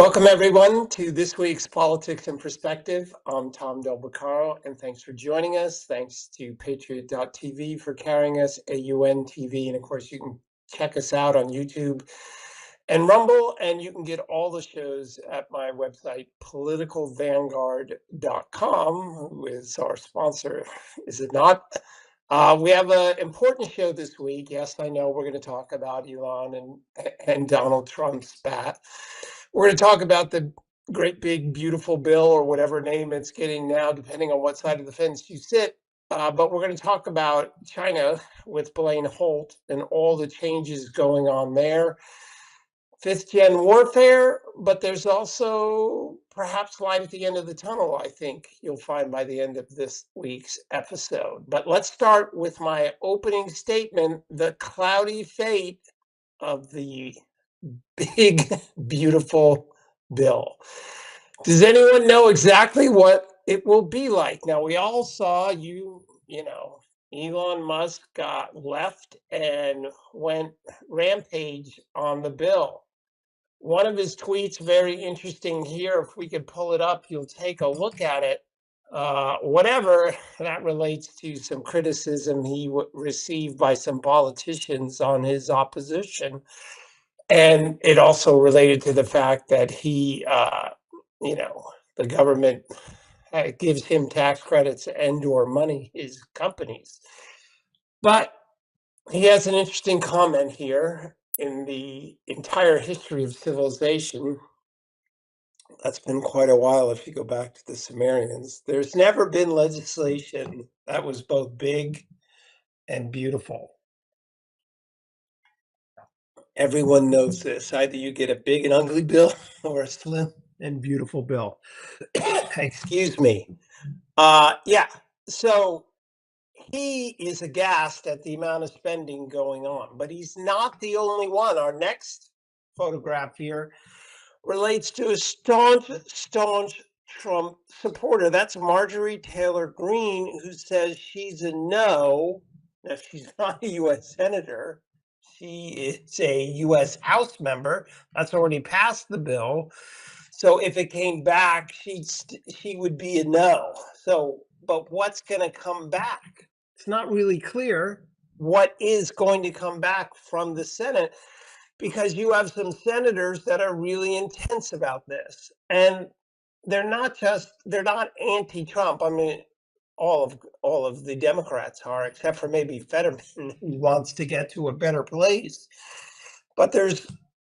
Welcome, everyone, to this week's Politics in Perspective. I'm Tom Del Beccaro, and thanks for joining us. Thanks to Patriot.tv for carrying us, AUN TV, and of course, you can check us out on YouTube and Rumble, and you can get all the shows at my website, politicalvanguard.com, who is our sponsor, is it not? We have an important show this week. Yes, I know we're going to talk about Elon and Donald Trump's spat. We're going to talk about the great big beautiful bill, or whatever name it's getting now, depending on what side of the fence you sit. But we're going to talk about China with Blain Holt and all the changes going on there. Fifth gen warfare, but there's also perhaps light at the end of the tunnel, I think you'll find by the end of this week's episode. But let's start with my opening statement, the cloudy fate of the big, beautiful bill. Does anyone know exactly what it will be like? Now, we all saw Elon Musk got left and went rampage on the bill. One of his tweets, very interesting here. If we could pull it up, you'll take a look at it. Whatever that relates to some criticism he received by some politicians on his opposition. And it also related to the fact that he, the government gives him tax credits and or money, his companies. But he has an interesting comment here. In the entire history of civilization, that's been quite a while if you go back to the Sumerians, there's never been legislation that was both big and beautiful. Everyone knows this. Either you get a big and ugly bill or a slim and beautiful bill. Excuse me. So he is aghast at the amount of spending going on, but he's not the only one. Our next photograph here relates to a staunch Trump supporter. That's Marjorie Taylor Greene, who says she's a no. Now, she's not a U.S. senator. She is a U.S. House member. That's already passed the bill. So if it came back, she would be a no. So, but what's going to come back? It's not really clear what is going to come back from the Senate, because you have some senators that are really intense about this, and they're not anti-Trump. I mean, all of the Democrats are, except for maybe Fetterman, who wants to get to a better place. But there's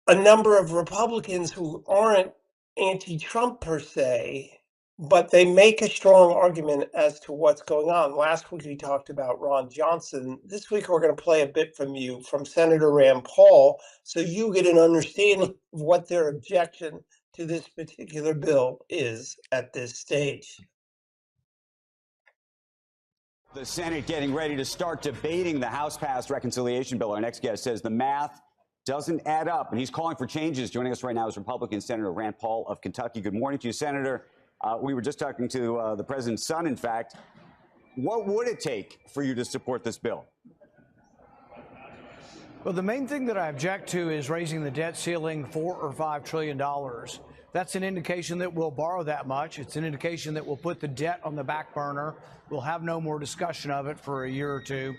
a number of Republicans who aren't anti-Trump per se, but they make a strong argument as to what's going on. Last week we talked about Ron Johnson. This week we're going to play a bit from Senator Rand Paul, so you get an understanding of what their objection to this particular bill is at this stage. The Senate getting ready to start debating the House-passed reconciliation bill. Our next guest says the math doesn't add up, and he's calling for changes. Joining us right now is Republican Senator Rand Paul of Kentucky. Good morning to you, Senator. We were just talking to the president's son, in fact. What would it take for you to support this bill? Well, the main thing that I object to is raising the debt ceiling $4 or $5 trillion. That's an indication that we'll borrow that much. It's an indication that we'll put the debt on the back burner. We'll have no more discussion of it for a year or two.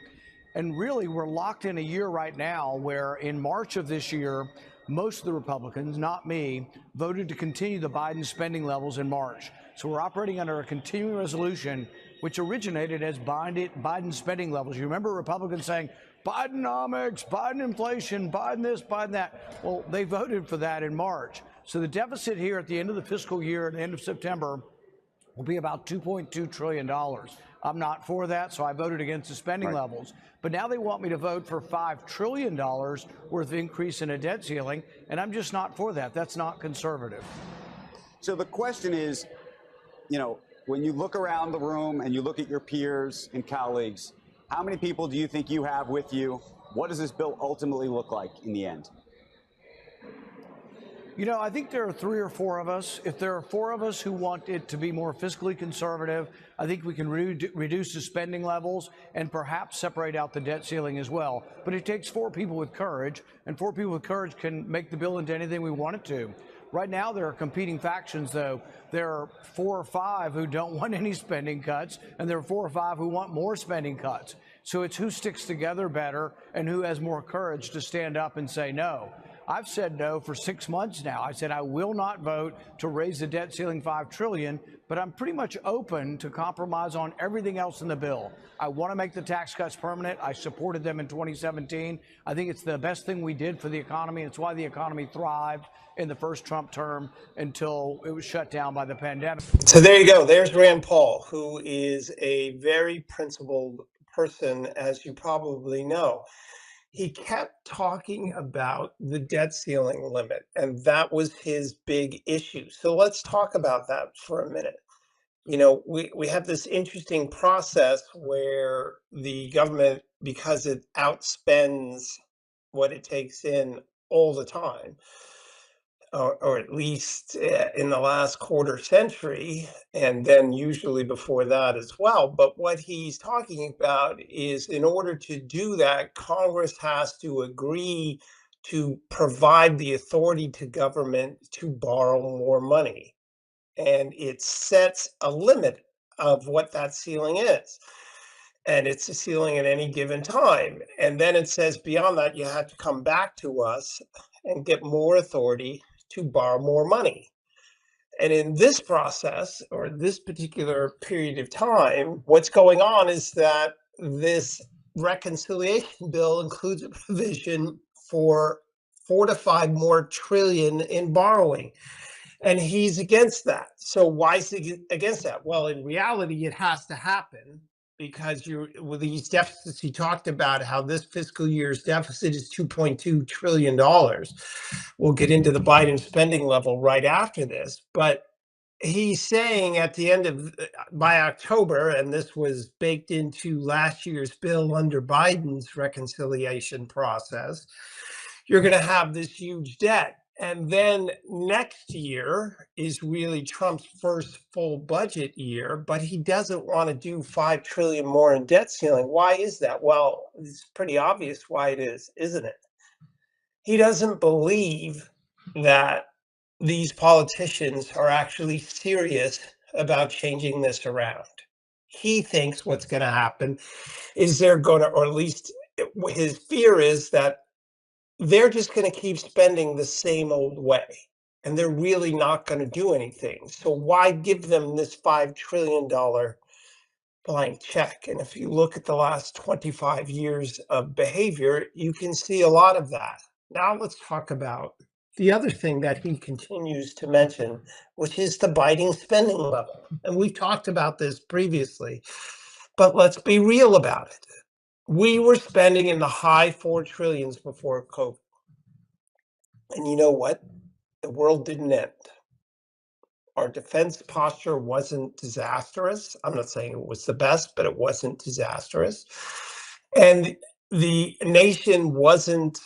And really, we're locked in a year right now where in March of this year, most of the Republicans, not me, voted to continue the Biden spending levels in March. So we're operating under a continuing resolution which originated as Biden spending levels. You remember Republicans saying, Bidenomics, Biden inflation, Biden this, Biden that. Well, they voted for that in March. So the deficit here at the end of the fiscal year, at the end of September, will be about $2.2 trillion. I'm not for that, so I voted against the spending levels. But now they want me to vote for $5 trillion worth of increase in a debt ceiling, and I'm just not for that. That's not conservative. So the question is, when you look around the room and you look at your peers and colleagues, how many people do you think you have with you? What does this bill ultimately look like in the end? I think there are 3 or 4 of us. If there are 4 of us who want it to be more fiscally conservative, I think we can reduce the spending levels and perhaps separate out the debt ceiling as well. But it takes 4 people with courage, and 4 people with courage can make the bill into anything we want it to. Right now, there are competing factions, though. There are 4 or 5 who don't want any spending cuts, and there are 4 or 5 who want more spending cuts. So it's who sticks together better and who has more courage to stand up and say no. I've said no for 6 months now. I said I will not vote to raise the debt ceiling $5 trillion, but I'm pretty much open to compromise on everything else in the bill. I want to make the tax cuts permanent. I supported them in 2017. I think it's the best thing we did for the economy. It's why the economy thrived in the first Trump term until it was shut down by the pandemic. So there you go. There's Rand Paul, who is a very principled person, as you probably know. He kept talking about the debt ceiling limit, and that was his big issue. So let's talk about that for a minute. You know, we have this interesting process where the government, because it outspends what it takes in all the time, or at least in the last quarter century, and then usually before that as well. But what he's talking about is, in order to do that, Congress has to agree to provide the authority to government to borrow more money. And it sets a limit of what that ceiling is. And it's a ceiling at any given time. And then it says beyond that, you have to come back to us and get more authority to borrow more money. And in this process, or this particular period of time, what's going on is that this reconciliation bill includes a provision for 4 to 5 more trillion in borrowing. And he's against that. So why is he against that? Well, in reality, it has to happen because you're with these deficits. He talked about how this fiscal year's deficit is $2.2 trillion. We'll get into the Biden spending level right after this, but he's saying at the end of by October, and this was baked into last year's bill under Biden's reconciliation process, you're going to have this huge debt. And then next year is really Trump's first full budget year, but he doesn't want to do 5 trillion more in debt ceiling. Why is that? Well, it's pretty obvious why it is, isn't it? He doesn't believe that these politicians are actually serious about changing this around. He thinks what's going to happen is they're going to, or at least his fear is that they're just going to keep spending the same old way, and they're really not going to do anything. So why give them this $5 trillion blank check? And if you look at the last 25 years of behavior, you can see a lot of that. Now let's talk about the other thing that he continues to mention, which is the biting spending level. And we've talked about this previously, but let's be real about it. We were spending in the high 4 trillions before COVID. And you know what? The world didn't end. Our defense posture wasn't disastrous. I'm not saying it was the best, but it wasn't disastrous. And the nation wasn't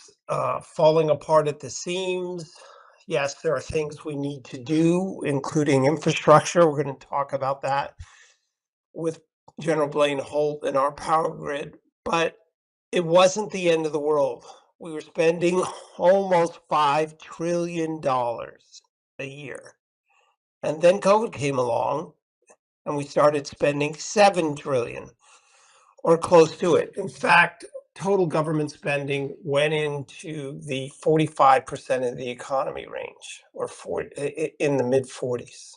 falling apart at the seams. Yes, there are things we need to do, including infrastructure. We're going to talk about that with General Blain Holt and our power grid. But it wasn't the end of the world. We were spending almost $5 trillion a year. And then COVID came along and we started spending 7 trillion or close to it. In fact, total government spending went into the 45% of the economy range, or in the mid 40s.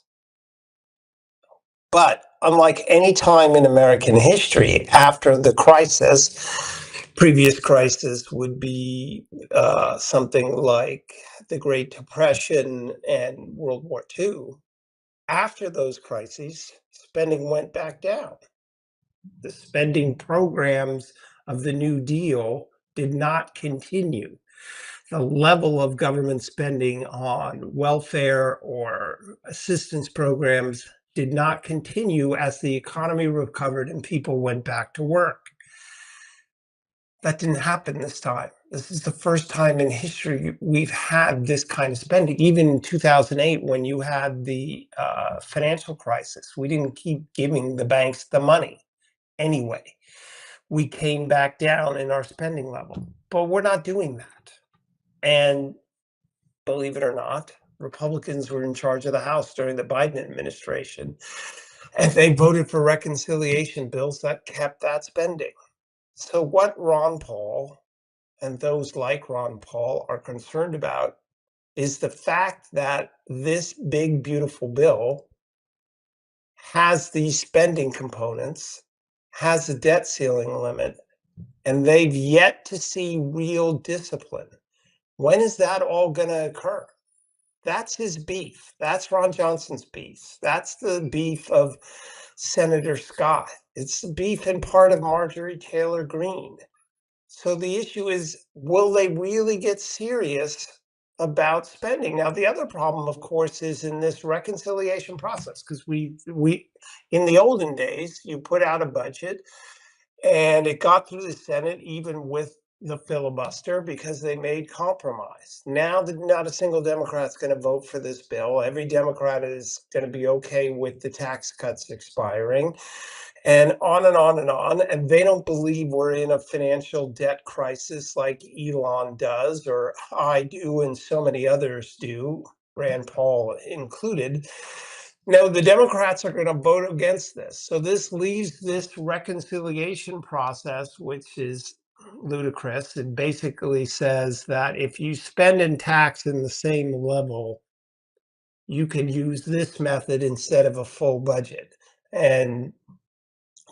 But unlike any time in American history after the crisis, previous crisis would be something like the Great Depression and World War II. After those crises, spending went back down. The spending programs of the New Deal did not continue. The level of government spending on welfare or assistance programs did not continue as the economy recovered and people went back to work. That didn't happen this time. This is the first time in history we've had this kind of spending. Even in 2008, when you had the financial crisis, we didn't keep giving the banks the money anyway. We came back down in our spending level, but we're not doing that. And believe it or not, Republicans were in charge of the House during the Biden administration, and they voted for reconciliation bills that kept that spending. So, what Ron Paul and those like Ron Paul are concerned about is the fact that this big, beautiful bill has these spending components, has a debt ceiling limit, and they've yet to see real discipline. When is that all going to occur? That's his beef. That's Ron Johnson's beef. That's the beef of Senator Scott. It's the beef in part of Marjorie Taylor Greene. So the issue is, will they really get serious about spending? Now, the other problem, of course, is in this reconciliation process, because we in the olden days, you put out a budget and it got through the Senate even with the filibuster because they made compromise. Now, not a single Democrat's going to vote for this bill. Every Democrat is going to be okay with the tax cuts expiring, and on and on and on. And they don't believe we're in a financial debt crisis like Elon does, or I do, and so many others do, Rand Paul included. No, the Democrats are going to vote against this. So this leaves this reconciliation process, which is ludicrous. It basically says that if you spend and tax in the same level, you can use this method instead of a full budget. And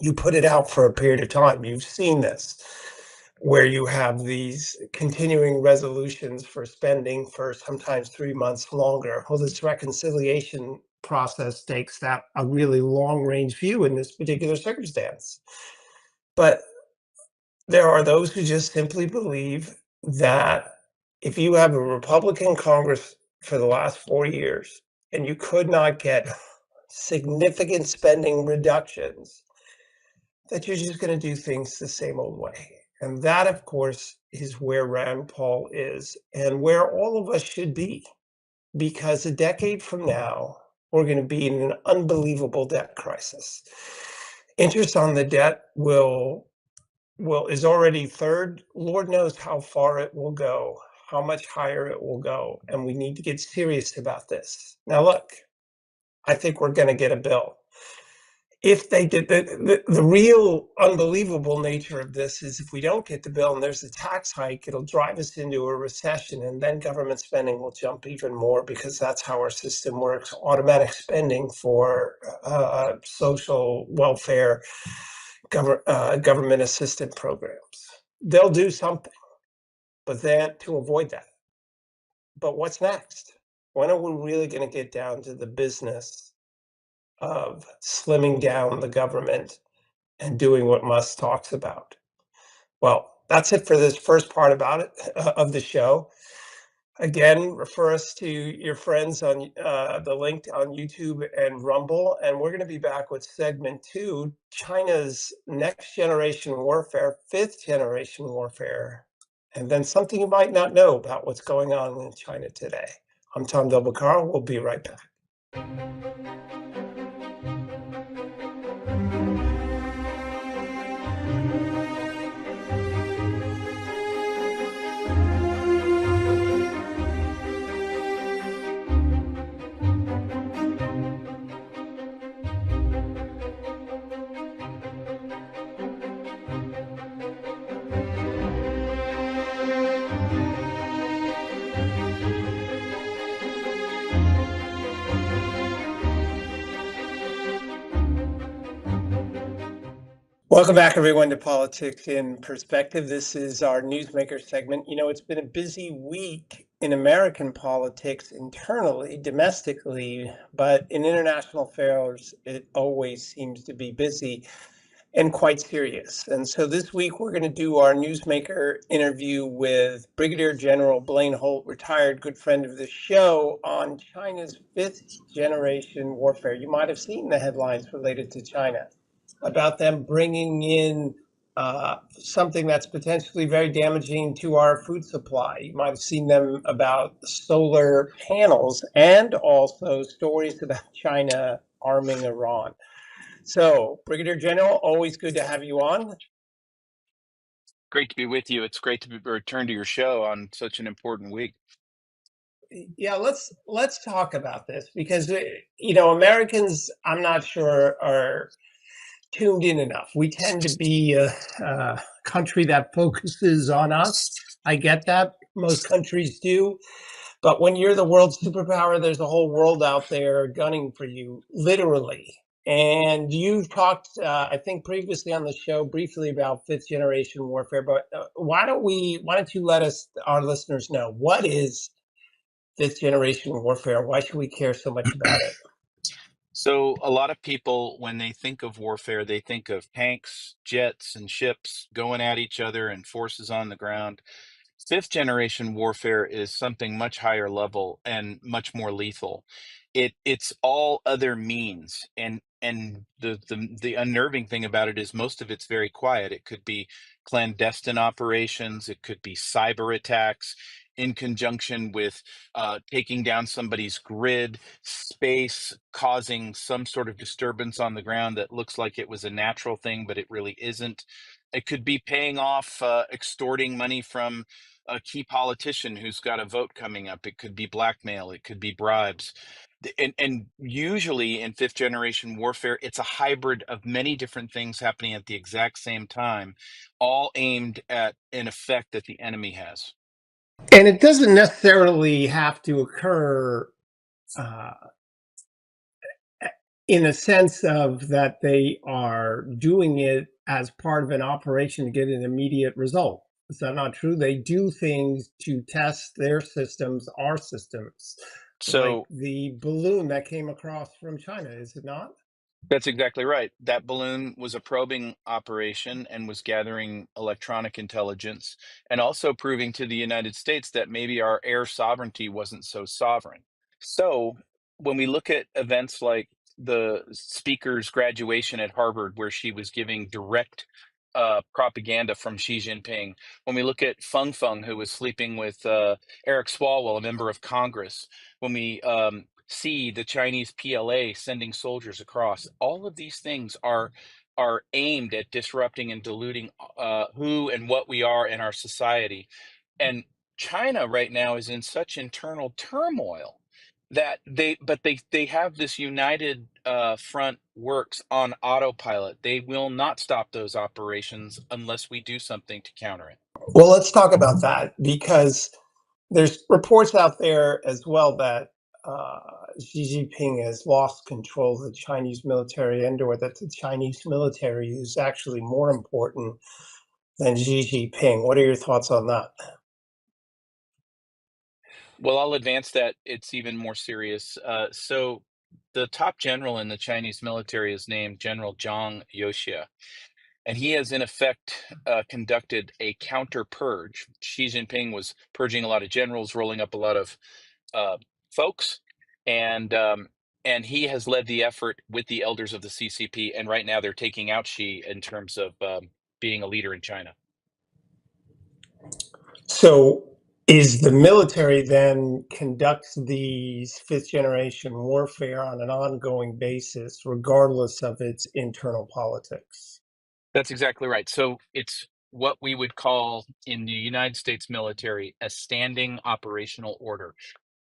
you put it out for a period of time. You've seen this, where you have these continuing resolutions for spending for sometimes 3 months longer. Well, this reconciliation process takes that a really long range view in this particular circumstance. But there are those who just simply believe that if you have a Republican Congress for the last 4 years and you could not get significant spending reductions, that you're just going to do things the same old way. And that, of course, is where Rand Paul is and where all of us should be, because a decade from now, we're going to be in an unbelievable debt crisis. Interest on the debt is already third. Lord knows how far it will go, how much higher it will go, and we need to get serious about this. Now, look, I think we're going to get a bill. If they did, the real unbelievable nature of this is if we don't get the bill and there's a tax hike, it'll drive us into a recession, and then government spending will jump even more, because that's how our system works. Automatic spending for social welfare, government assistance programs. They'll do something, but then to avoid that. But what's next? When are we really going to get down to the business of slimming down the government and doing what Musk talks about? Well, that's it for this first part about it of the show. Again, refer us to your friends on the link on YouTube and Rumble, and we're going to be back with segment 2, China's next generation warfare, 5th generation warfare, and then something you might not know about what's going on in China today. I'm Tom Del Beccaro. We'll be right back. Welcome back, everyone, to Politics in Perspective. This is our Newsmaker segment. You know, it's been a busy week in American politics internally, domestically, but in international affairs, it always seems to be busy and quite serious. And so this week, we're going to do our Newsmaker interview with Brigadier General Blain Holt, retired good friend of the show, on China's 5th generation warfare. You might have seen the headlines related to China about them bringing in something that's potentially very damaging to our food supply. You might have seen them about solar panels, and also stories about China arming Iran. So, Brigadier General, always good to have you on. Great to be with you. It's great to return to your show on such an important week. Yeah, let's talk about this because Americans, I'm not sure, are tuned in enough. We tend to be a country that focuses on us. I get that. Most countries do. But when you're the world superpower, there's a whole world out there gunning for you, literally. And you've talked, I think, previously on the show briefly about fifth generation warfare. But why don't you let our listeners know what is fifth generation warfare? Why should we care so much about it? So, a lot of people, when they think of warfare, they think of tanks, jets, and ships going at each other and forces on the ground. Fifth generation warfare is something much higher level and much more lethal. It's all other means, and the unnerving thing about it is most of it's very quiet. It could be clandestine operations, it could be cyber attacks in conjunction with taking down somebody's grid space, causing some sort of disturbance on the ground that looks like it was a natural thing, but it really isn't. It could be paying off, extorting money from a key politician who's got a vote coming up. It could be blackmail. It could be bribes. And usually in fifth generation warfare, it's a hybrid of many different things happening at the exact same time, all aimed at an effect that the enemy has. And it doesn't necessarily have to occur uh, in a sense of that they are doing it as part of an operation to get an immediate result. Is that not true? They do things to test their systems, our systems, like So the balloon that came across from China, is it not? that's exactly right. That balloon was a probing operation and was gathering electronic intelligence and also proving to the United States that maybe our air sovereignty wasn't so sovereign. So, when we look at events like the speaker's graduation at Harvard, where she was giving direct propaganda from Xi Jinping, when we look at Feng Feng, who was sleeping with Eric Swalwell, a member of Congress, when we see the Chinese PLA sending soldiers across. All of these things are aimed at disrupting and diluting who and what we are in our society. And China right now is in such internal turmoil that they have this united front works on autopilot. They will not stop those operations unless we do something to counter it. Well, let's talk about that because there's reports out there as well that uh, Xi Jinping has lost control of the Chinese military, and/or that the Chinese military is actually more important than Xi Jinping. What are your thoughts on that? Well, I'll advance that. It's even more serious. So, the top general in the Chinese military is named General Zhang Yoxia, and he has, in effect, conducted a counter purge. Xi Jinping was purging a lot of generals, rolling up a lot of uh, folks, and um, and he has led the effort with the elders of the CCP. And right now, they're taking out Xi in terms of being a leader in China. So, is the military then conducts these fifth generation warfare on an ongoing basis, regardless of its internal politics? That's exactly right. So it's what we would call in the United States military a standing operational order,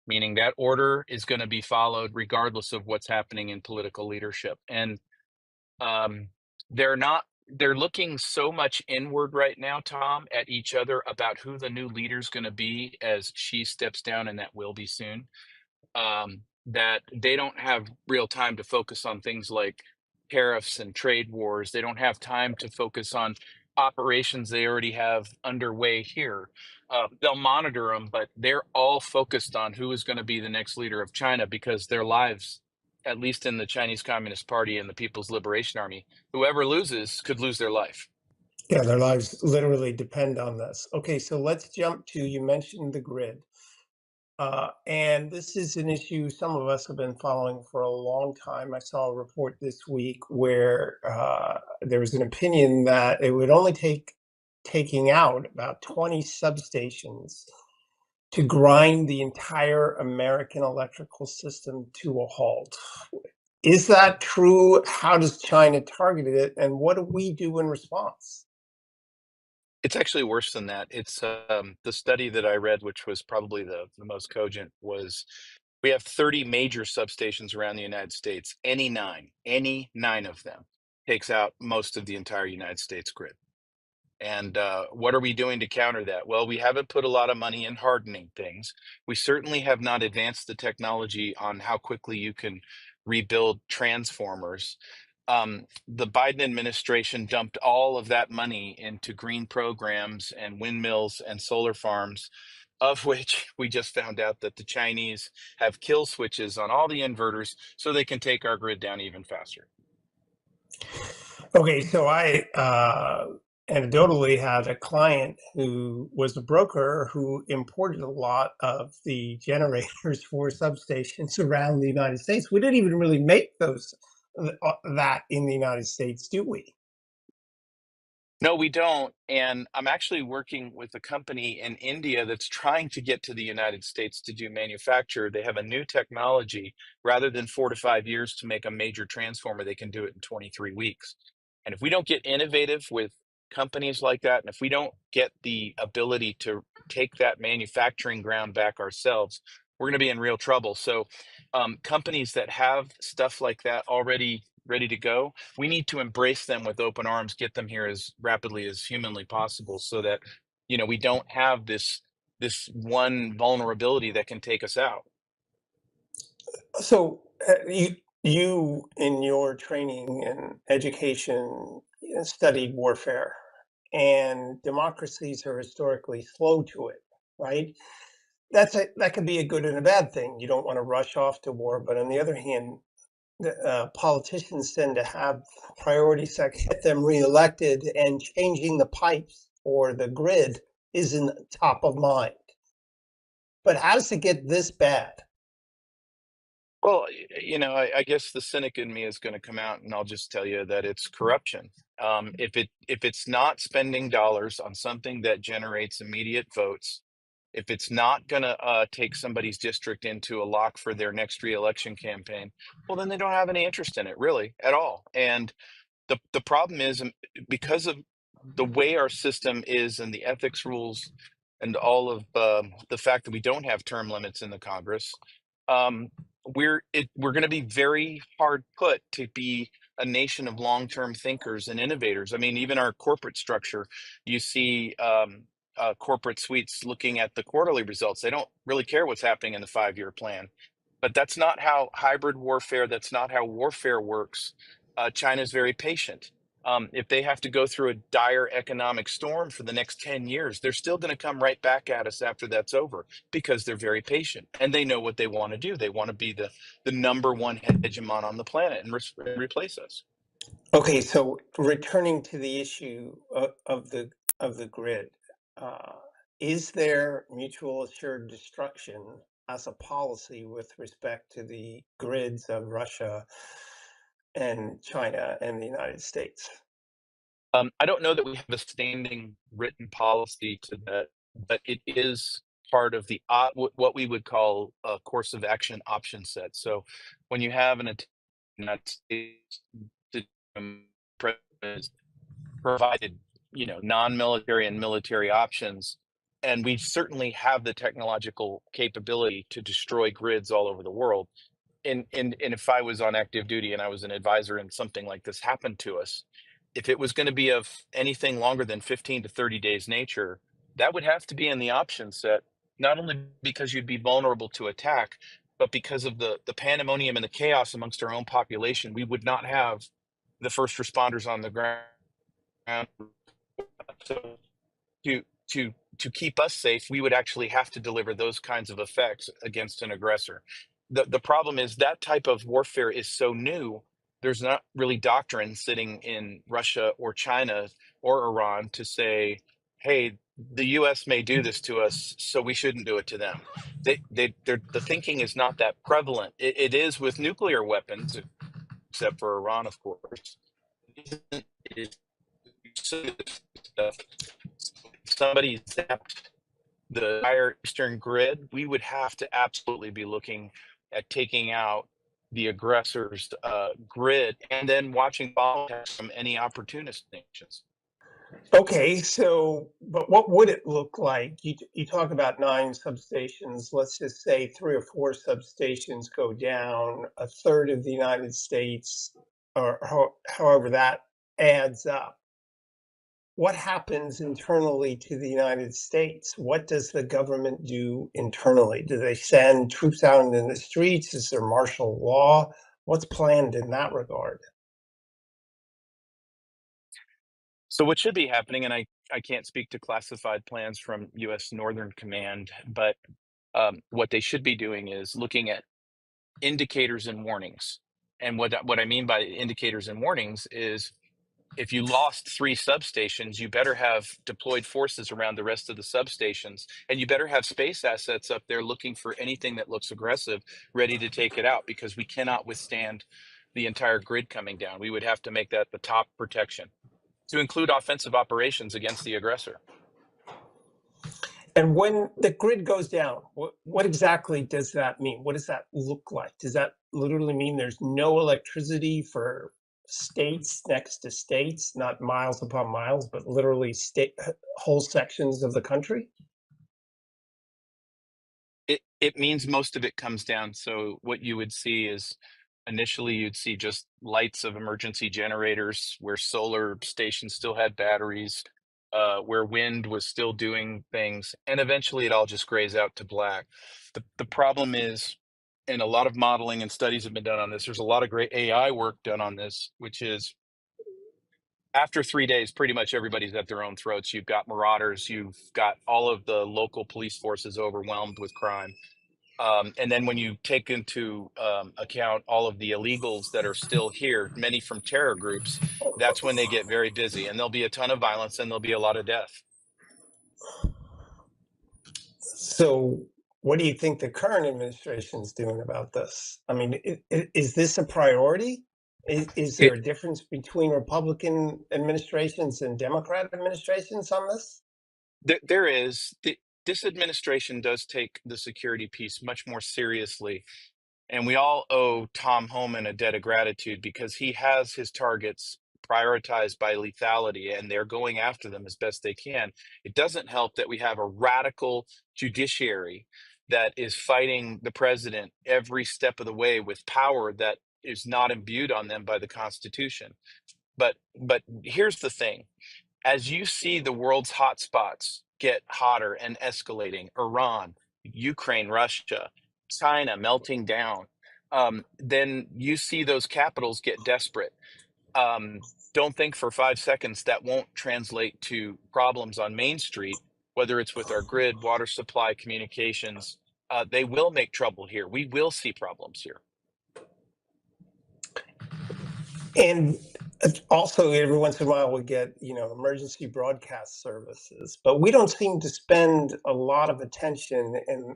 meaning that order is going to be followed regardless of what's happening in political leadership. And um, they're looking so much inward right now, Tom, at each other about who the new leader's going to be as she steps down, and that will be soon, that they don't have real time to focus on things like tariffs and trade wars. They don't have time to focus on operations they already have underway here. They'll monitor them, but they're all focused on who is going to be the next leader of China because their lives, at least in the Chinese Communist Party and the People's Liberation Army, whoever loses could lose their life. Yeah, their lives literally depend on this. Okay, so let's jump to, you mentioned the grid. And this is an issue some of us have been following for a long time. I saw a report this week where there was an opinion that it would only take taking out about 20 substations to grind the entire American electrical system to a halt. Is that true? How does China target it? And what do we do in response? It's actually worse than that. It's the study that I read, which was probably the most cogent, was we have 30 major substations around the United States. Any nine of them takes out most of the entire United States grid. And what are we doing to counter that? Well, we haven't put a lot of money in hardening things. We certainly have not advanced the technology on how quickly you can rebuild transformers. The Biden administration dumped all of that money into green programs and windmills and solar farms, of which we just found out that the Chinese have kill switches on all the inverters so they can take our grid down even faster. Okay, so I anecdotally had a client who was a broker who imported a lot of the generators for substations around the United States. We didn't even really make that in the United States, do we? No, we don't. And I'm actually working with a company in India that's trying to get to the United States to do manufacture. They have a new technology. Rather than 4 to 5 years to make a major transformer, they can do it in 23 weeks. And if we don't get innovative with companies like that, and if we don't get the ability to take that manufacturing ground back ourselves, we're going to be in real trouble. So, companies that have stuff like that already ready to go, we need to embrace them with open arms, get them here as rapidly as humanly possible, so that we don't have this one vulnerability that can take us out. So you in your training and education studied warfare, and democracies are historically slow to it, right? That could be a good and a bad thing. You don't want to rush off to war, but on the other hand, politicians tend to have priorities that get them reelected, and changing the pipes or the grid isn't top of mind. But how does it get this bad? Well, I guess the cynic in me is going to come out, and I'll just tell you that it's corruption. If it's not spending dollars on something that generates immediate votes, if it's not going to take somebody's district into a lock for their next reelection campaign, well, then they don't have any interest in it, really, at all. And the problem is, because of the way our system is and the ethics rules and all of the fact that we don't have term limits in the Congress, um, we're going to be very hard put to be a nation of long-term thinkers and innovators. I mean, even our corporate structure, you see corporate suites looking at the quarterly results. They don't really care what's happening in the 5-year plan. But that's not how hybrid warfare, that's not how warfare works. China's very patient. If they have to go through a dire economic storm for the next 10 years, they're still going to come right back at us after that's over, because they're very patient and they know what they want to do. They want to be the number one hegemon on the planet and replace us. Okay, so returning to the issue of the grid, uh, is there mutual assured destruction as a policy with respect to the grids of Russia and China and the United States? I don't know that we have a standing written policy to that, but it is part of the what we would call a course of action option set. So when you have an United States to, president provided, non-military and military options, and we certainly have the technological capability to destroy grids all over the world. And if I was on active duty and I was an advisor and something like this happened to us, if it was going to be of anything longer than 15 to 30 days nature, that would have to be in the option set, not only because you'd be vulnerable to attack, but because of the pandemonium and the chaos amongst our own population. We would not have the first responders on the ground. So to to keep us safe, we would actually have to deliver those kinds of effects against an aggressor. The problem is that type of warfare is so new. There's not really doctrine sitting in Russia or China or Iran to say, "Hey, the U.S. may do this to us, so we shouldn't do it to them." The thinking is not that prevalent. It is with nuclear weapons, except for Iran, of course. It is stuff. If somebody zapped the entire eastern grid, we would have to absolutely be looking at taking out the aggressor's grid and then watching bomb attacks from any opportunist nations. Okay, so, but what would it look like? You talk about 9 substations. Let's just say 3 or 4 substations go down, a third of the United States, or however that adds up. What happens internally to the United States? What does the government do internally? Do they send troops out into the streets? Is there martial law? What's planned in that regard? So what should be happening, and I can't speak to classified plans from U.S. Northern Command, but what they should be doing is looking at indicators and warnings. And what I mean by indicators and warnings is if you lost 3 substations, you better have deployed forces around the rest of the substations, and you better have space assets up there looking for anything that looks aggressive, ready to take it out, because we cannot withstand the entire grid coming down. We would have to make that the top protection to include offensive operations against the aggressor. And when the grid goes down, what exactly does that mean? What does that look like? Does that literally mean there's no electricity for states next to states, not miles upon miles, but literally state whole sections of the country? It means most of it comes down. So what you would see is initially you'd see just lights of emergency generators where solar stations still had batteries, where wind was still doing things, and eventually it all just grays out to black. The problem is, and a lot of modeling and studies have been done on this. There's a lot of great AI work done on this, which is after 3 days, pretty much everybody's at their own throats. You've got marauders, you've got all of the local police forces overwhelmed with crime. And then when you take into account all of the illegals that are still here, many from terror groups, that's when they get very busy, and there'll be a ton of violence and there'll be a lot of death. So, what do you think the current administration is doing about this? I mean, is this a priority? Is there It a difference between Republican administrations and Democrat administrations on this? there is this administration does take the security piece much more seriously. And we all owe Tom Homan a debt of gratitude because he has his targets prioritized by lethality and they're going after them as best they can. It doesn't help that we have a radical judiciary that is fighting the president every step of the way with power that is not imbued on them by the Constitution. But here's the thing, as you see the world's hotspots get hotter and escalating, Iran, Ukraine, Russia, China melting down, then you see those capitals get desperate. Don't think for 5 seconds that won't translate to problems on Main Street, whether it's with our grid, water supply, communications. They will make trouble here. We will see problems here. And also, every once in a while, we get, emergency broadcast services, but we don't seem to spend a lot of attention in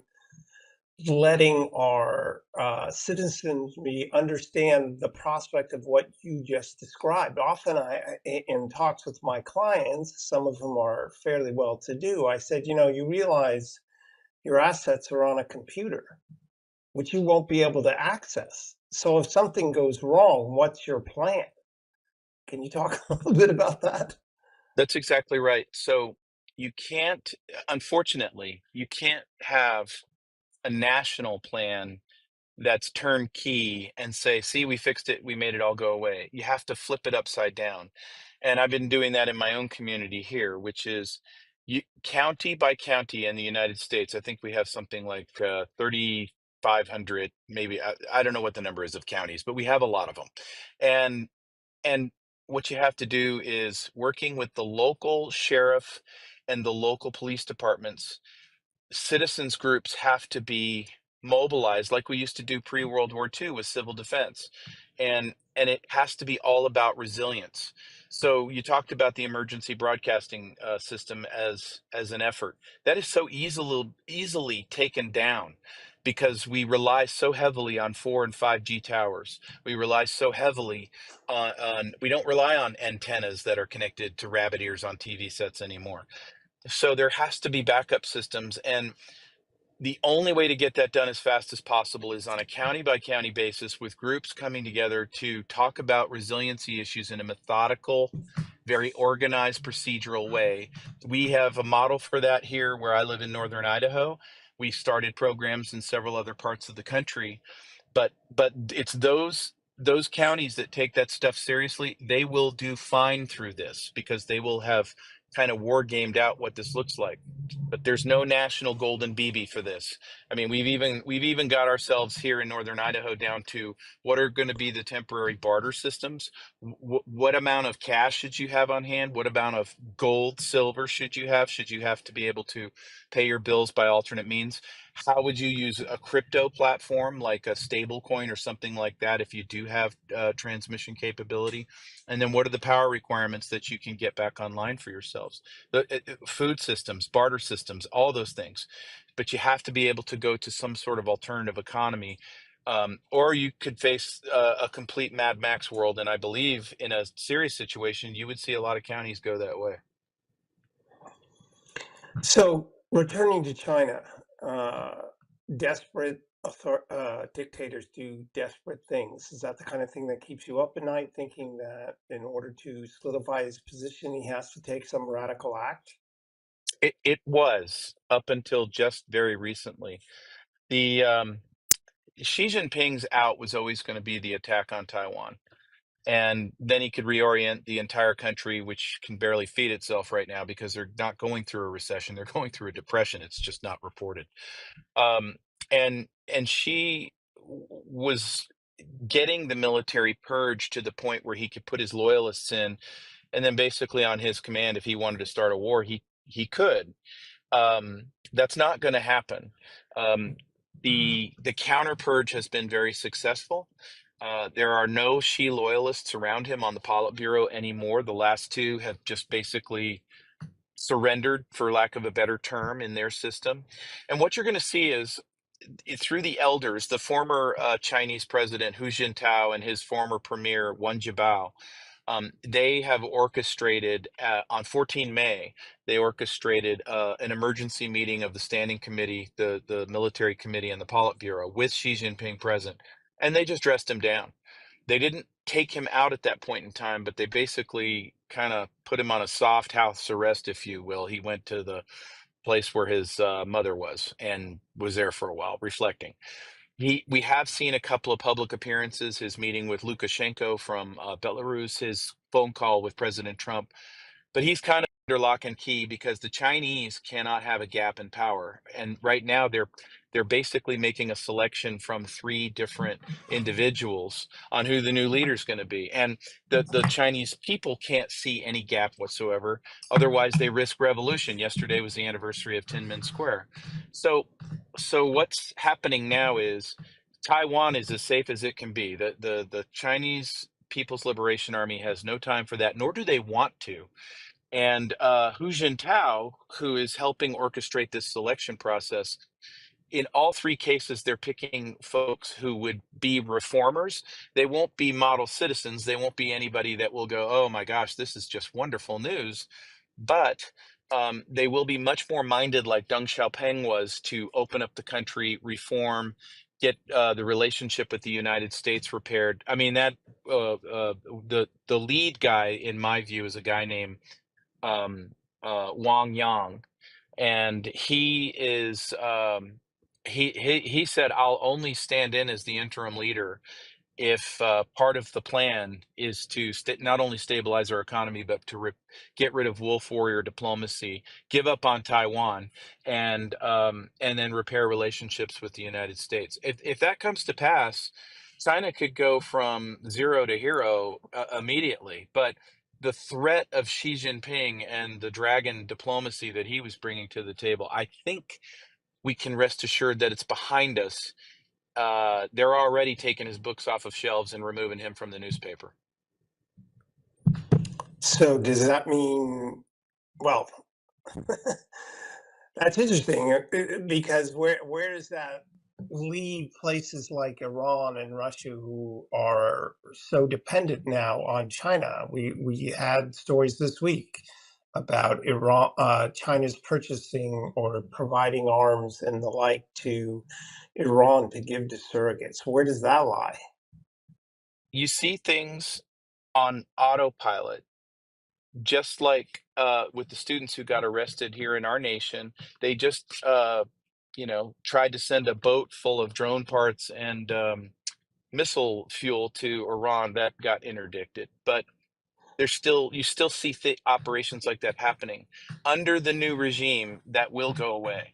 letting our citizens understand the prospect of what you just described. Often, in talks with my clients, some of them are fairly well to do, I said, you realize your assets are on a computer, which you won't be able to access. So if something goes wrong, what's your plan? Can you talk a little bit about that? That's exactly right. So you can't, unfortunately, you can't have a national plan that's turnkey and say, see, we fixed it, we made it all go away. You have to flip it upside down. And I've been doing that in my own community here, which is county by county in the United States. I think we have something like 3,500, maybe. I don't know what the number is of counties, but we have a lot of them. And what you have to do is working with the local sheriff and the local police departments, citizens groups have to be mobilized like we used to do pre-World War II with civil defense. And it has to be all about resilience. So you talked about the emergency broadcasting system as an effort. That is so easily taken down because we rely so heavily on 4 and 5G towers. We rely so heavily on we don't rely on antennas that are connected to rabbit ears on TV sets anymore. So there has to be backup systems, and the only way to get that done as fast as possible is on a county by county basis with groups coming together to talk about resiliency issues in a methodical very organized, procedural way. We have a model for that here where I live in northern Idaho. We started programs in several other parts of the country, but it's those counties that take that stuff seriously, they will do fine through this because they will have kind of war gamed out what this looks like. But there's no national golden BB for this. I mean, we've even got ourselves here in northern Idaho down to what are going to be the temporary barter systems. What amount of cash should you have on hand? What amount of gold, silver should you have? Should you have to be able to pay your bills by alternate means? How would you use a crypto platform like a stable coin or something like that if you do have transmission capability? And then what are the power requirements that you can get back online for yourselves? Food systems, barter systems, all those things. But you have to be able to go to some sort of alternative economy. Or you could face a complete Mad Max world. And I believe in a serious situation, you would see a lot of counties go that way. So returning to China, desperate dictators do desperate things. Is that the kind of thing that keeps you up at night, thinking that in order to solidify his position, he has to take some radical act? It was up until just very recently. The Xi Jinping's out was always going to be the attack on Taiwan. And then he could reorient the entire country, which can barely feed itself right now because they're not going through a recession. They're going through a depression. It's just not reported. Um, and Xi was getting the military purge to the point where he could put his loyalists in, and then basically on his command, if he wanted to start a war, he could. That's not going to happen. Um, the counter purge has been very successful. There are no Xi loyalists around him on the Politburo anymore. The last two have just basically surrendered, for lack of a better term, in their system. And what you're going to see is through the elders, the former Chinese president Hu Jintao and his former premier Wen Jiabao, they have orchestrated on 14 May. They orchestrated an emergency meeting of the Standing Committee, the Military Committee, and the Politburo with Xi Jinping present, and they just dressed him down. They didn't take him out at that point in time, but they basically kind of put him on a soft house arrest, if you will. He went to the place where his mother was and was there for a while, reflecting. We have seen a couple of public appearances, his meeting with Lukashenko from Belarus, his phone call with President Trump, but he's kind of under lock and key because the Chinese cannot have a gap in power. And right now they're basically making a selection from three different individuals on who the new leader is going to be. And the Chinese people can't see any gap whatsoever. Otherwise, they risk revolution. Yesterday was the anniversary of Tiananmen Square. So so what's happening now is Taiwan is as safe as it can be. The Chinese People's Liberation Army has no time for that, nor do they want to. And Hu Jintao, who is helping orchestrate this selection process, in all three cases, they're picking folks who would be reformers. They won't be model citizens. They won't be anybody that will go, oh my gosh, this is just wonderful news. But they will be much more minded like Deng Xiaoping was to open up the country, reform, get the relationship with the United States repaired. I mean, that the lead guy, in my view, is a guy named um, Wang Yang, and he said, "I'll only stand in as the interim leader if part of the plan is to not only stabilize our economy, but to get rid of wolf warrior diplomacy, give up on Taiwan, and then repair relationships with the United States. If that comes to pass, China could go from zero to hero immediately. But the threat of Xi Jinping and the dragon diplomacy that he was bringing to the table, I think we can rest assured that it's behind us. They're already taking his books off of shelves and removing him from the newspaper. So does that mean, well, that's interesting because where does that leave places like Iran and Russia who are so dependent now on China? We had stories this week about Iran, China's purchasing or providing arms and the like to Iran to give to surrogates. Where does that lie? You see things on autopilot just like with the students who got arrested here in our nation, they just tried to send a boat full of drone parts and missile fuel to Iran that got interdicted. But you still see operations like that happening under the new regime. That will go away,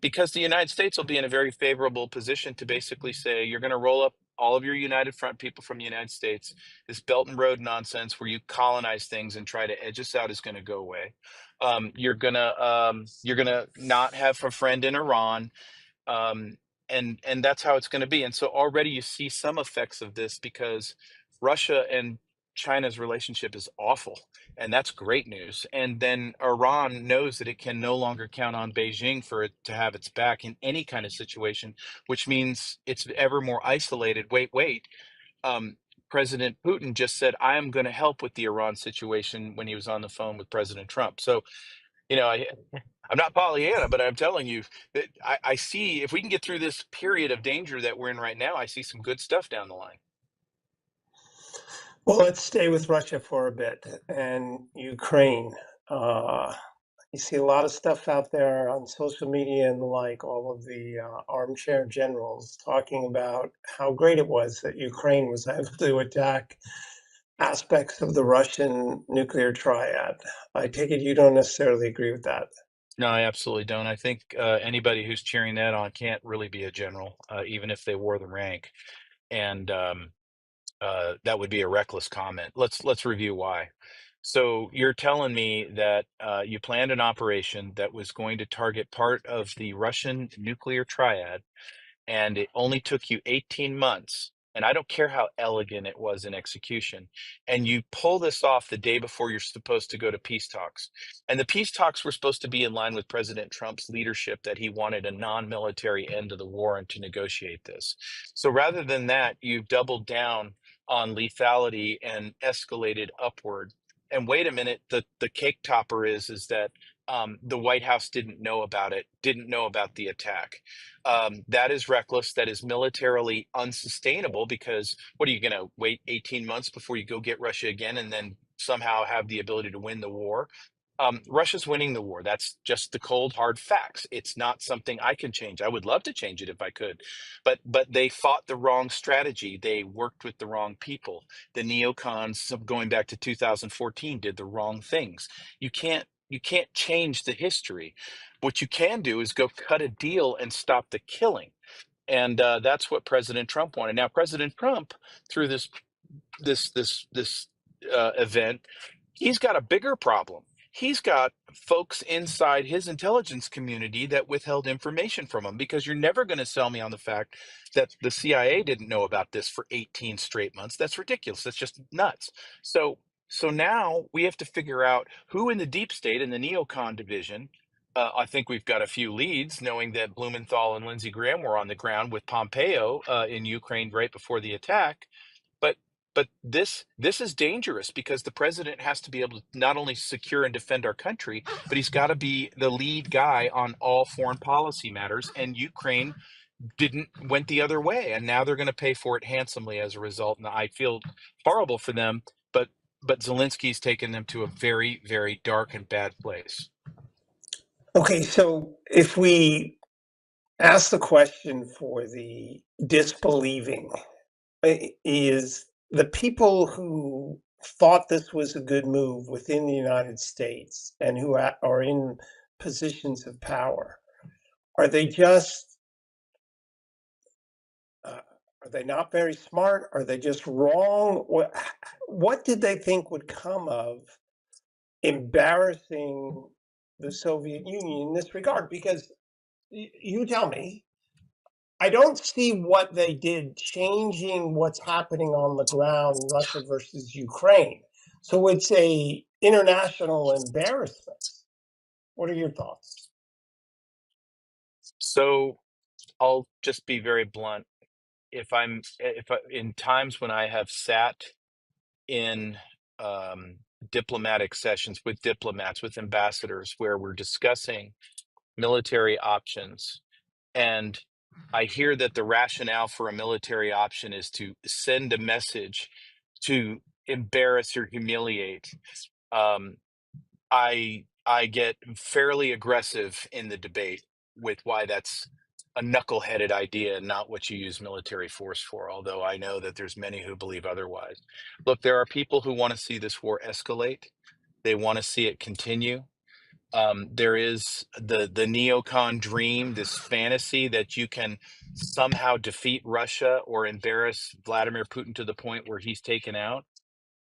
because the United States will be in a very favorable position to basically say, you're going to roll up all of your United Front people from the United States. This Belt and Road nonsense where you colonize things and try to edge us out is going to go away. You're gonna not have a friend in Iran, um, and that's how it's going to be. And so already you see some effects of this, because Russia and China's relationship is awful, and that's great news. And then Iran knows that it can no longer count on Beijing for it to have its back in any kind of situation, which means it's ever more isolated. Wait. Um, President Putin just said, I am going to help with the Iran situation when he was on the phone with President Trump. So, I'm not Pollyanna, but I'm telling you that I see, if we can get through this period of danger that we're in right now, I see some good stuff down the line. Well, let's stay with Russia for a bit and Ukraine. Uh, you see a lot of stuff out there on social media and the like, all of the armchair generals talking about how great it was that Ukraine was able to attack aspects of the Russian nuclear triad. I take it you don't necessarily agree with that. No, I absolutely don't. I think anybody who's cheering that on can't really be a general, even if they wore the rank. And that would be a reckless comment. Let's review why. So you're telling me that you planned an operation that was going to target part of the Russian nuclear triad, and it only took you 18 months. And I don't care how elegant it was in execution. And you pull this off the day before you're supposed to go to peace talks. And the peace talks were supposed to be in line with President Trump's leadership, that he wanted a non-military end to the war and to negotiate this. So rather than that, you've doubled down on lethality and escalated upward. And wait a minute, the cake topper is that the White House didn't know about it, didn't know about the attack. That is reckless. That is militarily unsustainable, because what are you going to wait 18 months before you go get Russia again and then somehow have the ability to win the war? Russia's winning the war. That's just the cold, hard facts. It's not something I can change. I would love to change it if I could, but they fought the wrong strategy. They worked with the wrong people. The neocons, going back to 2014, did the wrong things. You can't change the history. What you can do is go cut a deal and stop the killing. And that's what President Trump wanted. Now, President Trump, through this event, he's got a bigger problem. He's got folks inside his intelligence community that withheld information from him, because you're never going to sell me on the fact that the CIA didn't know about this for 18 straight months. That's ridiculous. That's just nuts. So now we have to figure out who in the deep state, in the neocon division. I think we've got a few leads, knowing that Blumenthal and Lindsey Graham were on the ground with Pompeo in Ukraine right before the attack. But this is dangerous, because the president has to be able to not only secure and defend our country, but he's got to be the lead guy on all foreign policy matters. And Ukraine didn't went the other way, and now they're going to pay for it handsomely as a result. And I feel horrible for them, but Zelensky's taken them to a very, very dark and bad place. Okay, so if we ask the question for the disbelieving, is the people who thought this was a good move within the United States and who are in positions of power, are they just, are they not very smart? Are they just wrong? What did they think would come of embarrassing the Soviet Union in this regard? Because you tell me, I don't see what they did changing what's happening on the ground, Russia versus Ukraine. So it's a international embarrassment. What are your thoughts? So I'll just be very blunt. In times when I have sat in diplomatic sessions with diplomats, with ambassadors, where we're discussing military options, and I hear that the rationale for a military option is to send a message to embarrass or humiliate. Um, I get fairly aggressive in the debate with why that's a knuckleheaded idea and not what you use military force for, although I know that there's many who believe otherwise. Look, there are people who want to see this war escalate. They want to see it continue. There is the neocon dream, this fantasy that you can somehow defeat Russia or embarrass Vladimir Putin to the point where he's taken out.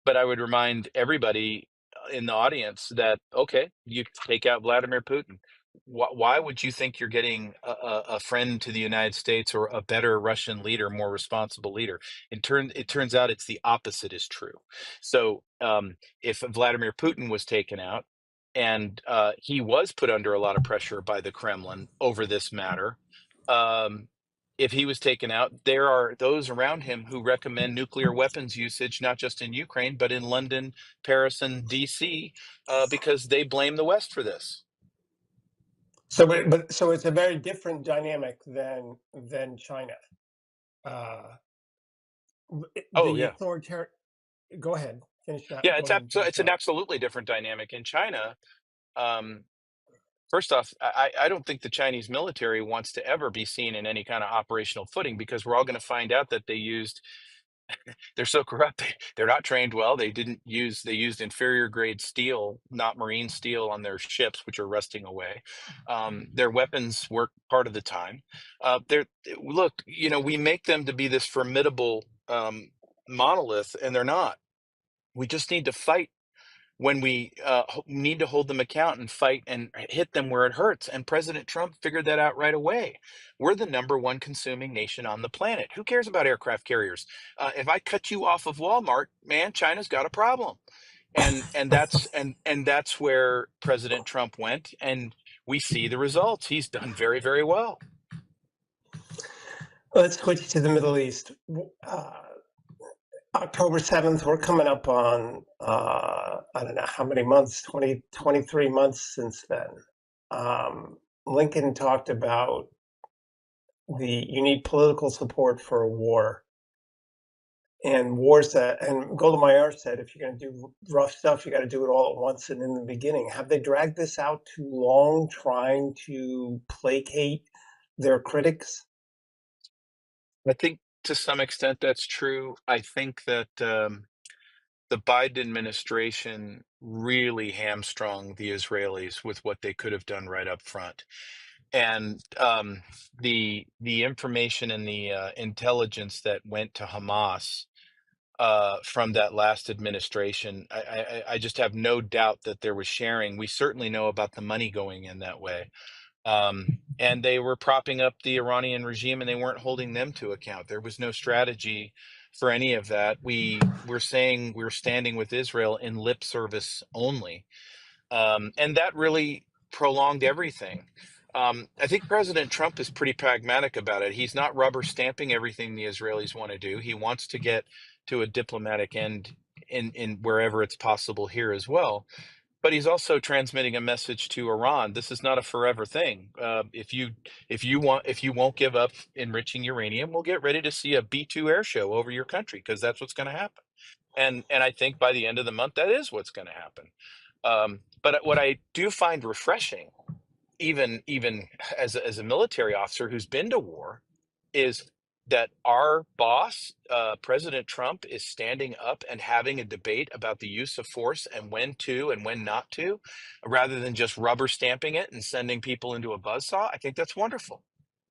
But I would remind everybody in the audience that, okay, you take out Vladimir Putin. Why would you think you're getting a friend to the United States or a better Russian leader, more responsible leader? It turns out it's the opposite is true. So if Vladimir Putin was taken out, and he was put under a lot of pressure by the Kremlin over this matter, um, if he was taken out, there are those around him who recommend nuclear weapons usage, not just in Ukraine, but in London, Paris, and DC, because they blame the West for this. So it's a very different dynamic than China. Uh, Oh, the yeah. authoritarian. Go ahead. Finish that. Yeah, Go ahead and finish it's an that. absolutely different dynamic. In China, um, first off, I don't think the Chinese military wants to ever be seen in any kind of operational footing because we're all going to find out that they're so corrupt. They're not trained well. They used inferior grade steel, not marine steel on their ships, which are rusting away. Their weapons work part of the time. Look, we make them to be this formidable monolith, and they're not. We just need to fight when we need to hold them account and fight and hit them where it hurts. And President Trump figured that out right away. We're the number one consuming nation on the planet. Who cares about aircraft carriers? If I cut you off of Walmart, man, China's got a problem. And that's where President Trump went, and we see the results. He's done very, very well. Let's switch to the Middle East. October 7th, we're coming up on, I don't know how many months, 20, 23 months since then. Lincoln talked about you need political support for a war. And Golda Meir said, if you're going to do rough stuff, you got to do it all at once and in the beginning. Have they dragged this out too long, trying to placate their critics? I think to some extent that's true. I think that the Biden administration really hamstrung the Israelis with what they could have done right up front. And the information and the intelligence that went to Hamas from that last administration, I just have no doubt that there was sharing. We certainly know about the money going in that way. And they were propping up the Iranian regime, and they weren't holding them to account. There was no strategy for any of that. We were saying we're standing with Israel in lip service only, and that really prolonged everything. I think President Trump is pretty pragmatic about it. He's not rubber stamping everything the Israelis want to do. He wants to get to a diplomatic end in wherever it's possible here as well. But he's also transmitting a message to Iran. This is not a forever thing. If you won't give up enriching uranium, we'll get ready to see a B-2 air show over your country because that's what's going to happen. And I think by the end of the month, that is what's going to happen. But what I do find refreshing, even as a military officer who's been to war, is that our boss, President Trump, is standing up and having a debate about the use of force and when to and when not to, rather than just rubber stamping it and sending people into a buzzsaw. I think that's wonderful.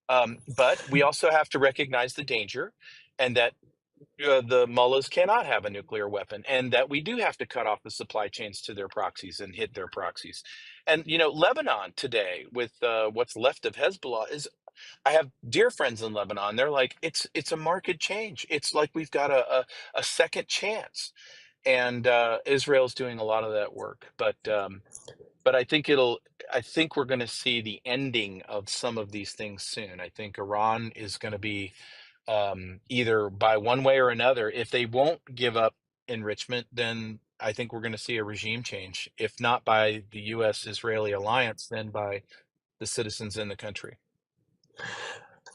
But we also have to recognize the danger, and that the mullahs cannot have a nuclear weapon, and that we do have to cut off the supply chains to their proxies and hit their proxies. And Lebanon today, with what's left of Hezbollah, is I have dear friends in Lebanon. They're like, it's a market change. It's like we've got a second chance, and Israel's doing a lot of that work. But I think we're going to see the ending of some of these things soon. I think Iran is going to be either by one way or another. If they won't give up enrichment, then I think we're going to see a regime change. If not by the U.S.-Israeli alliance, then by the citizens in the country.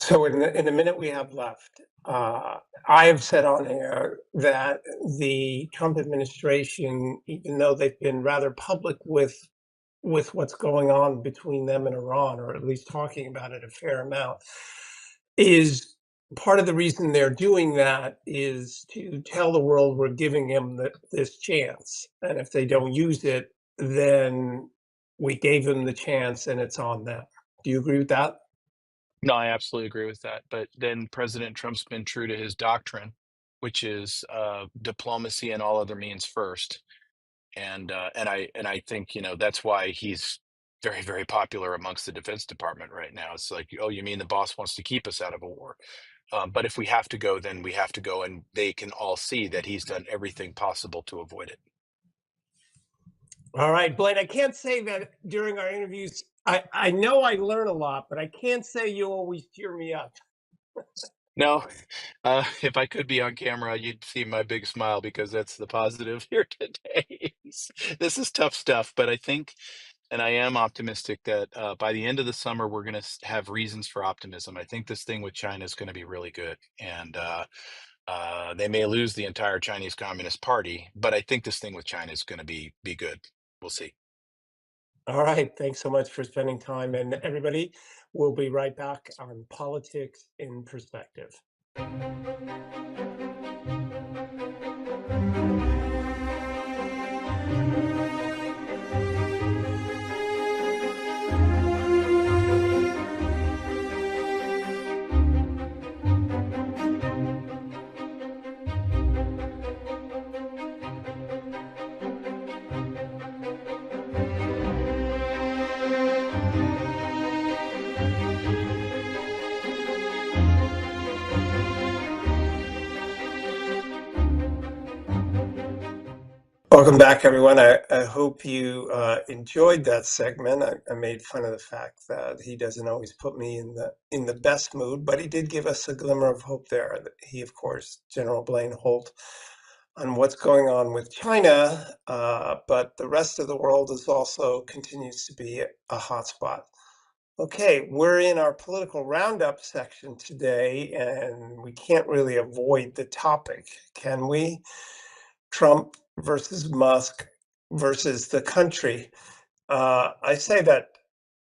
So in the minute we have left, I have said on air that the Trump administration, even though they've been rather public with what's going on between them and Iran, or at least talking about it a fair amount, is part of the reason they're doing that is to tell the world we're giving them this chance. And if they don't use it, then we gave them the chance and it's on them. Do you agree with that? No, I absolutely agree with that. But then President Trump's been true to his doctrine, which is diplomacy and all other means first. And I think that's why he's very, very popular amongst the Defense Department right now. It's like, oh, you mean the boss wants to keep us out of a war? But if we have to go, then we have to go, and they can all see that he's done everything possible to avoid it. All right, Blaine, I can't say that during our interviews. I know I learn a lot, but I can't say you always cheer me up. No, if I could be on camera, you'd see my big smile because that's the positive here today. This is tough stuff, but I think, and I am optimistic that by the end of the summer, we're going to have reasons for optimism. I think this thing with China is going to be really good, and they may lose the entire Chinese Communist Party, but I think this thing with China is going to be good. We'll see. All right, thanks so much for spending time. And everybody, we'll be right back on Politics in Perspective. Welcome back, everyone. I hope you enjoyed that segment. I made fun of the fact that he doesn't always put me in the best mood, but he did give us a glimmer of hope there. He, of course, General Blain Holt, on what's going on with China, but the rest of the world is also continues to be a hotspot. Okay, we're in our political roundup section today, and we can't really avoid the topic, can we? Trump versus Musk versus the country. I say that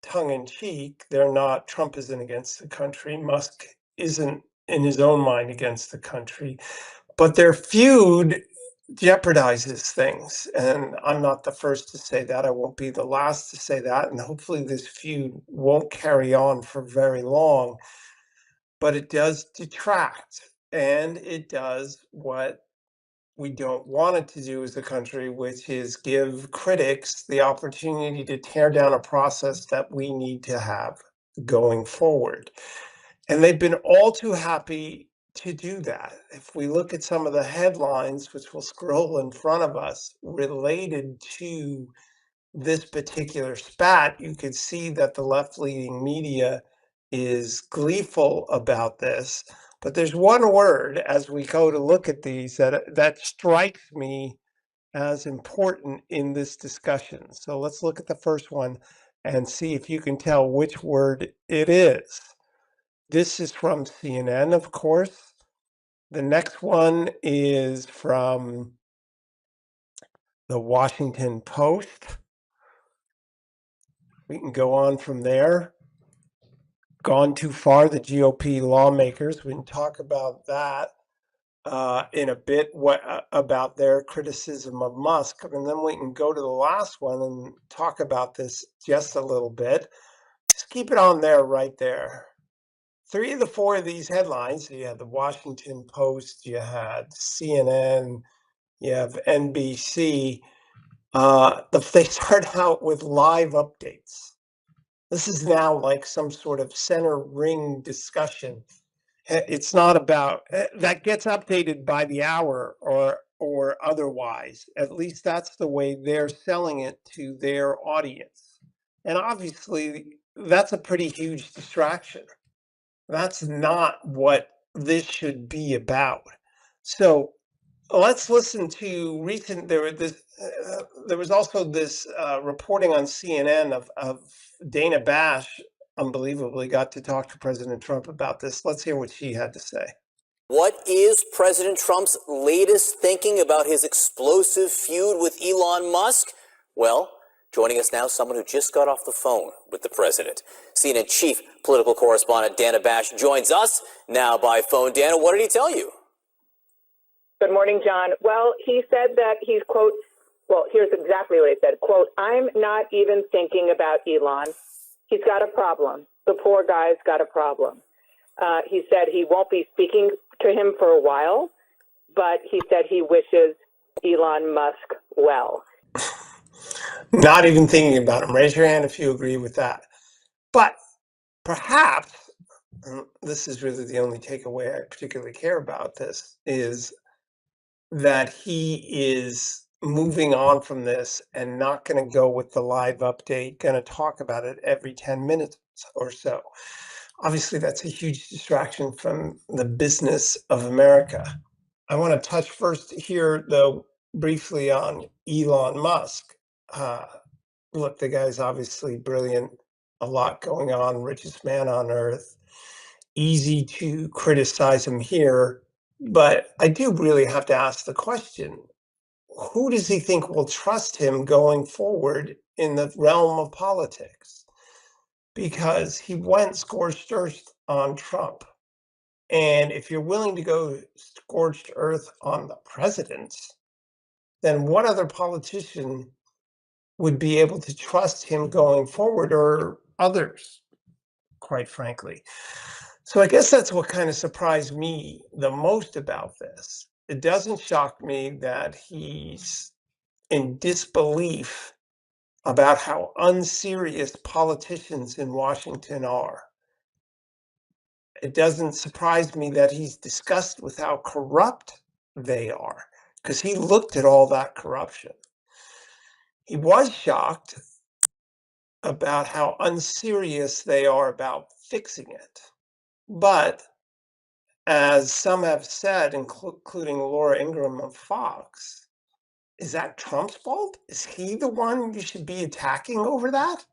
tongue in cheek. They're not, Trump isn't against the country. Musk isn't in his own mind against the country. But their feud jeopardizes things. And I'm not the first to say that. I won't be the last to say that. And hopefully this feud won't carry on for very long. But it does detract and it does what we don't want it to do as a country, which is give critics the opportunity to tear down a process that we need to have going forward. And they've been all too happy to do that. If we look at some of the headlines, which will scroll in front of us, related to this particular spat, you could see that the left-leaning media is gleeful about this. But there's one word as we go to look at these that strikes me as important in this discussion. So let's look at the first one and see if you can tell which word it is. This is from CNN, of course. The next one is from the Washington Post. We can go on from there. Gone too far, the GOP lawmakers. We can talk about that in a bit, about their criticism of Musk. And then we can go to the last one and talk about this just a little bit. Just keep it on there, right there. Three of the four of these headlines, you had the Washington Post, you had CNN, you have NBC. They start out with live updates. This is now like some sort of center ring discussion. It's not about that gets updated by the hour or otherwise. At least that's the way they're selling it to their audience. And obviously, that's a pretty huge distraction. That's not what this should be about. So let's listen to recent. There was also this reporting on CNN of Dana Bash. Unbelievably, got to talk to President Trump about this. Let's hear what she had to say. What is President Trump's latest thinking about his explosive feud with Elon Musk? Well, joining us now, someone who just got off the phone with the president. CNN chief political correspondent Dana Bash joins us now by phone. Dana, what did he tell you? Good morning, John. Well, he said that he's, quote, well, here's exactly what he said, quote, "I'm not even thinking about Elon. He's got a problem. The poor guy's got a problem." He said he won't be speaking to him for a while, but he said he wishes Elon Musk well. Not even thinking about him. Raise your hand if you agree with that. But perhaps, and this is really the only takeaway I particularly care about this, is that he is moving on from this and not going to go with the live update, going to talk about it every 10 minutes or so. Obviously, that's a huge distraction from the business of America. I want to touch first here, though, briefly on Elon Musk. Look, the guy's obviously brilliant, a lot going on, richest man on earth. Easy to criticize him here, but I do really have to ask the question, who does he think will trust him going forward in the realm of politics? Because he went scorched earth on Trump. And if you're willing to go scorched earth on the president, then what other politician would be able to trust him going forward, or others, quite frankly? So I guess that's what kind of surprised me the most about this. It doesn't shock me that he's in disbelief about how unserious politicians in Washington are. It doesn't surprise me that he's disgusted with how corrupt they are, because he looked at all that corruption. He was shocked about how unserious they are about fixing it. But as some have said, including Laura Ingraham of Fox, is that Trump's fault? Is he the one you should be attacking over that?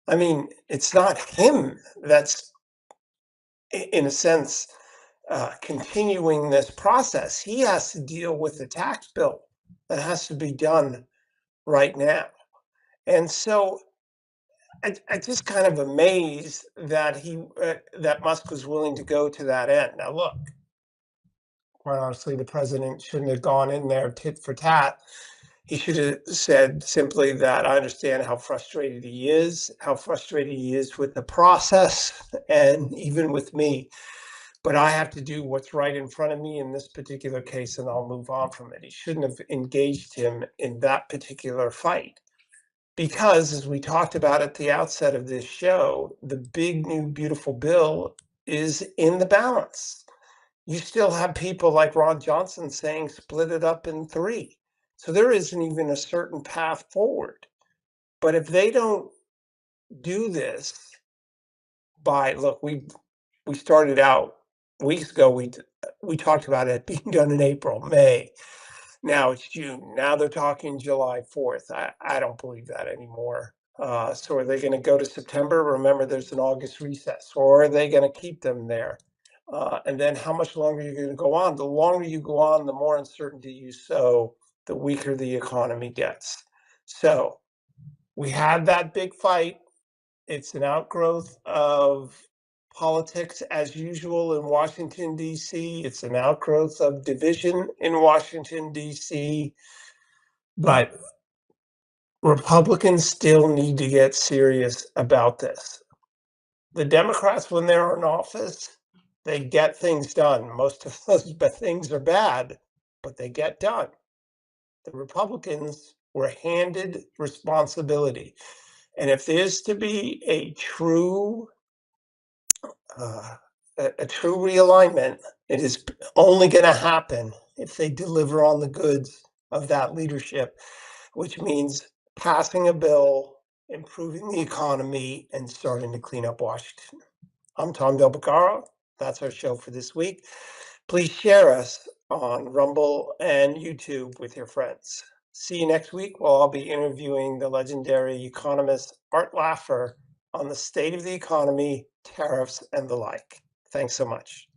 I mean, it's not him that's, in a sense, continuing this process. He has to deal with the tax bill that has to be done right now. And so I just kind of amazed that that Musk was willing to go to that end. Now, look, quite honestly, the president shouldn't have gone in there tit for tat. He should have said simply that I understand how frustrated he is with the process and even with me, but I have to do what's right in front of me in this particular case, and I'll move on from it. He shouldn't have engaged him in that particular fight. Because, as we talked about at the outset of this show, the big new beautiful bill is in the balance. You still have people like Ron Johnson saying split it up in three. So there isn't even a certain path forward. But if they don't do this look, we started out weeks ago, we talked about it being done in April, May. Now it's June. Now they're talking July 4th. I don't believe that anymore. So are they going to go to September? Remember, there's an August recess. Or are they going to keep them there? And then how much longer are you going to go on? The longer you go on, the more uncertainty you sow, the weaker the economy gets. So we had that big fight. It's an outgrowth of politics as usual in Washington, D.C. It's an outgrowth of division in Washington, D.C. But Republicans still need to get serious about this. The Democrats, when they're in office, they get things done. Most of those things are bad, but they get done. The Republicans were handed responsibility. And if there's to be a true realignment, it is only going to happen if they deliver on the goods of that leadership, which means passing a bill, improving the economy, and starting to clean up Washington. I'm Tom Del Beccaro. That's our show for this week. Please share us on Rumble and YouTube with your friends. See you next week, where I'll be interviewing the legendary economist Art Laffer on the state of the economy, tariffs, and the like. Thanks so much.